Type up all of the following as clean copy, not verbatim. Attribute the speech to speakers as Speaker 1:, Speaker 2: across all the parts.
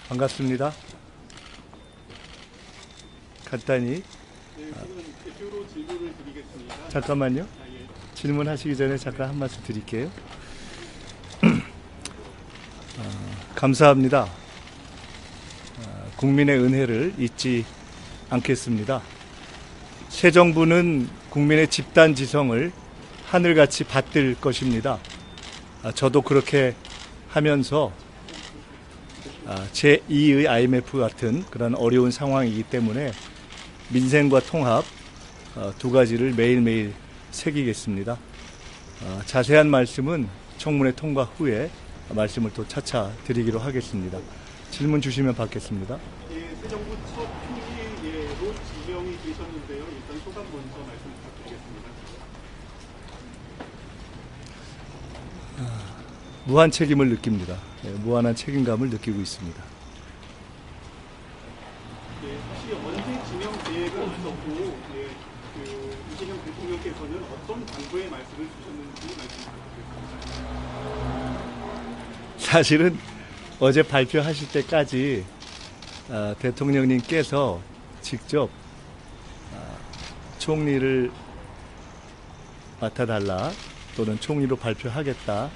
Speaker 1: 반갑습니다. 간단히
Speaker 2: 지금 대표로 질문을 드리겠습니다.
Speaker 1: 잠깐만요.
Speaker 2: 예.
Speaker 1: 질문하시기 전에 잠깐 한 말씀 드릴게요. 감사합니다. 국민의 은혜를 잊지 않겠습니다. 새 정부는 국민의 집단 지성을 하늘같이 받들 것입니다. 저도 그렇게 하면서 제2의 IMF 같은 그런 어려운 상황이기 때문에 민생과 통합 두 가지를 매일매일 새기겠습니다. 자세한 말씀은 청문회 통과 후에 말씀을 또 차차 드리기로 하겠습니다. 질문 주시면 받겠습니다.
Speaker 2: 예, 새 정부 첫 총리로 지명이 되셨는데요. 일단 소감 먼저 말씀 부탁드리겠습니다.
Speaker 1: 무한 책임을 느낍니다. 무한한 책임감을 느끼고 있습니다.
Speaker 2: 예, 사실 언제 지명 계획은 있었고, 이재명 대통령께서는 어떤 당부의 말씀을 주셨는지 말씀 부탁드리겠습니다.
Speaker 1: 사실은 어제 발표하실 때까지 대통령님께서 직접 총리를 맡아달라 또는 총리로 발표하겠다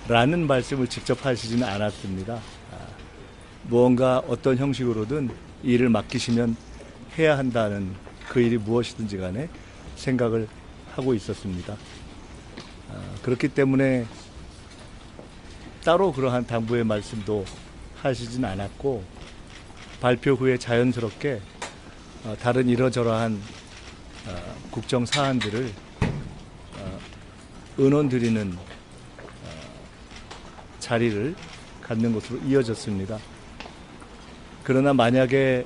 Speaker 1: 라는 말씀을 직접 하시지는 않았습니다. 무언가 어떤 형식으로든 일을 맡기시면 해야 한다는 그 일이 무엇이든지 간에 생각을 하고 있었습니다. 그렇기 때문에 따로 그러한 당부의 말씀도 하시진 않았고 발표 후에 자연스럽게 다른 이러저러한 국정 사안들을 의논드리는 자리를 갖는 것으로 이어졌습니다. 그러나 만약에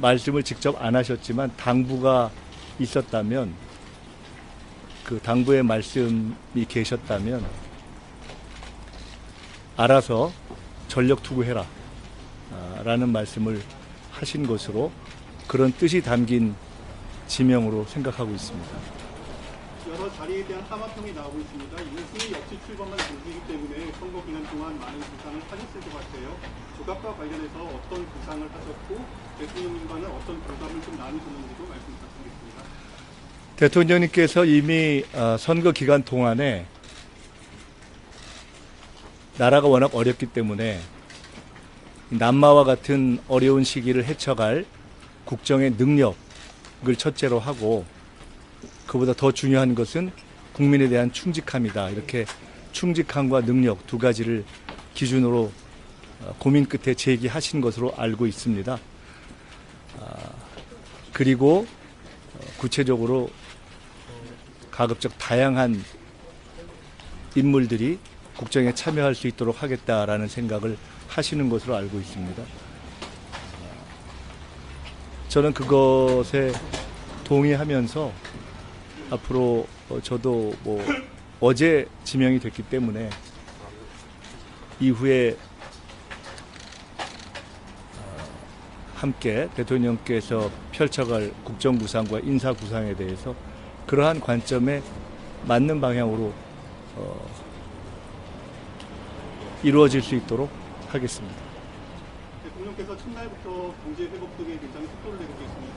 Speaker 1: 말씀을 직접 안 하셨지만 당부가 있었다면 그 당부의 말씀이 계셨다면 알아서 전력 투구해라 라는 말씀을 하신 것으로 그런 뜻이 담긴 지명으로 생각하고 있습니다.
Speaker 2: 여러 자리에 대한 하마평이 나오고 있습니다. 이승희 역시 출범한 동기이기 때문에 선거 기간 동안 많은 부상을 하셨을 것 같아요. 조각과 관련해서 어떤 부상을 하셨고 대통령님과는 어떤 부담을 좀 나누셨는지도 말씀 부탁드리겠습니다.
Speaker 1: 대통령님께서 이미 선거 기간 동안에 나라가 워낙 어렵기 때문에 남마와 같은 어려운 시기를 헤쳐갈 국정의 능력을 첫째로 하고 그보다 더 중요한 것은 국민에 대한 충직함이다. 이렇게 충직함과 능력 두 가지를 기준으로 고민 끝에 제기하신 것으로 알고 있습니다. 그리고 구체적으로 가급적 다양한 인물들이 국정에 참여할 수 있도록 하겠다라는 생각을 하시는 것으로 알고 있습니다. 저는 그것에 동의하면서 앞으로 저도 어제 지명이 됐기 때문에 이후에 함께 대통령께서 펼쳐갈 국정구상과 인사구상에 대해서 그러한 관점에 맞는 방향으로 이루어질 수 있도록 하겠습니다.
Speaker 2: 대통령께서 첫날부터 경제 회복 등에 굉장히 속도를 내고 계십니다.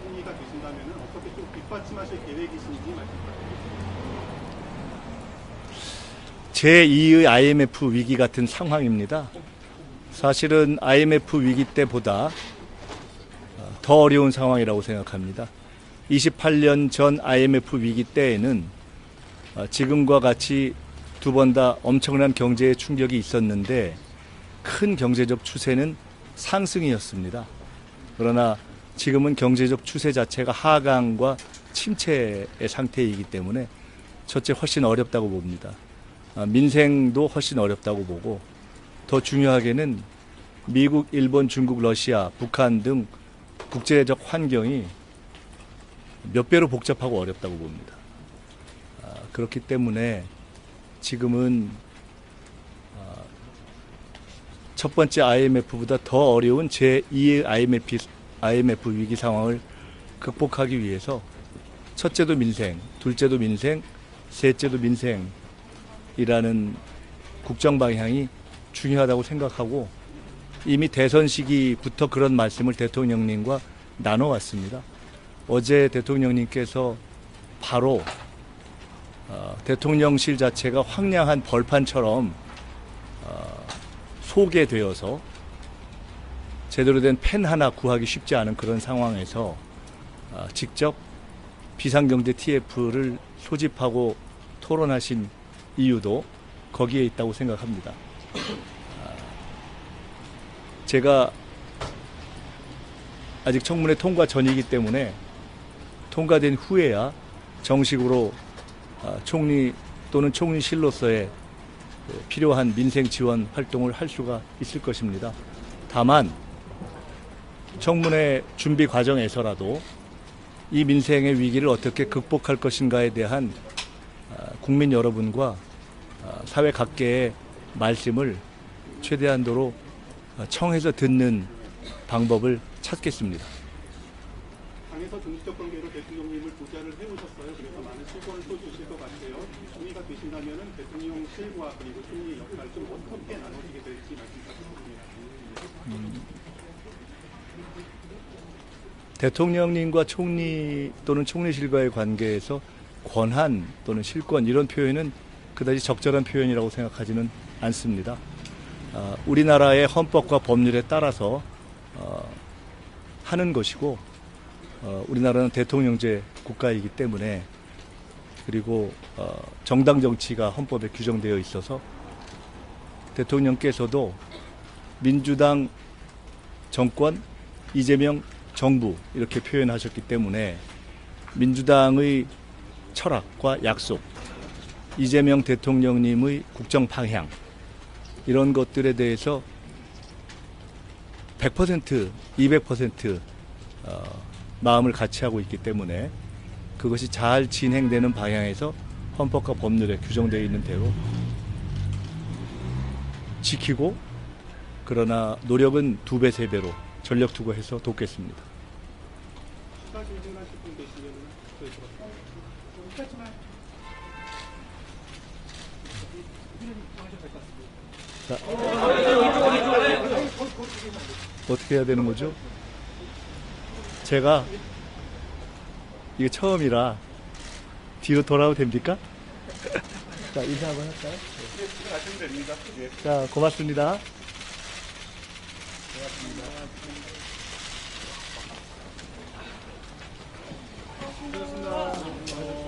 Speaker 2: 총리가 되신다면 어떻게 좀 뒷받침하실 계획이신지 말씀 부탁드리겠습니다.
Speaker 1: 제2의 IMF 위기 같은 상황입니다. 사실은 IMF 위기 때보다 더 어려운 상황이라고 생각합니다. 28년 전 IMF 위기 때에는 지금과 같이 두 번 다 엄청난 경제의 충격이 있었는데 큰 경제적 추세는 상승이었습니다. 그러나 지금은 경제적 추세 자체가 하강과 침체의 상태이기 때문에 첫째 훨씬 어렵다고 봅니다. 민생도 훨씬 어렵다고 보고 더 중요하게는 미국, 일본, 중국, 러시아, 북한 등 국제적 환경이 몇 배로 복잡하고 어렵다고 봅니다. 그렇기 때문에 지금은 첫 번째 IMF보다 더 어려운 제2의 IMF 위기 상황을 극복하기 위해서 첫째도 민생, 둘째도 민생, 셋째도 민생이라는 국정 방향이 중요하다고 생각하고 이미 대선 시기부터 그런 말씀을 대통령님과 나눠왔습니다. 어제 대통령님께서 바로 대통령실 자체가 황량한 벌판처럼 소개되어서 제대로 된 펜 하나 구하기 쉽지 않은 그런 상황에서 직접 비상경제 TF를 소집하고 토론하신 이유도 거기에 있다고 생각합니다. 제가 아직 청문회 통과 전이기 때문에 통과된 후에야 정식으로 총리 또는 총리실로서의 필요한 민생 지원 활동을 할 수가 있을 것입니다. 다만 청문회 준비 과정에서라도 이 민생의 위기를 어떻게 극복할 것인가에 대한 국민 여러분과 사회 각계의 말씀을 최대한도로 청해서 듣는 방법을 찾겠습니다.
Speaker 2: 당에서 정치적 관계로 대통령님을 보좌를 해오셨어요. 그래서 많은 실권을 또 주실 것 같아요. 총리가 되신다면 대통령실과 그리고 총리 역할 좀 어떻게 나눠지게 될지 말씀 부탁드립니다.
Speaker 1: 대통령님과 총리 또는 총리실과의 관계에서 권한 또는 실권 이런 표현은 그다지 적절한 표현이라고 생각하지는 않습니다. 우리나라의 헌법과 법률에 따라서 하는 것이고 우리나라는 대통령제 국가이기 때문에 그리고 정당 정치가 헌법에 규정되어 있어서 대통령께서도 민주당 정권, 이재명 정부 이렇게 표현하셨기 때문에 민주당의 철학과 약속, 이재명 대통령님의 국정 방향 이런 것들에 대해서 100%, 200% 마음을 같이 하고 있기 때문에 그것이 잘 진행되는 방향에서 헌법과 법률에 규정되어 있는 대로 지키고 그러나 노력은 2배, 3배로 전력 투구해서 돕겠습니다.
Speaker 2: 추가 질문하실 분 계시면
Speaker 1: 자, 어떻게 해야 되는 거죠? 제가 이게 처음이라 뒤로 돌아도 됩니까? 자, 인사 한번 할까요?
Speaker 2: 네, 하시면 됩니다. 네.
Speaker 1: 자, 고맙습니다.
Speaker 2: 고맙습니다.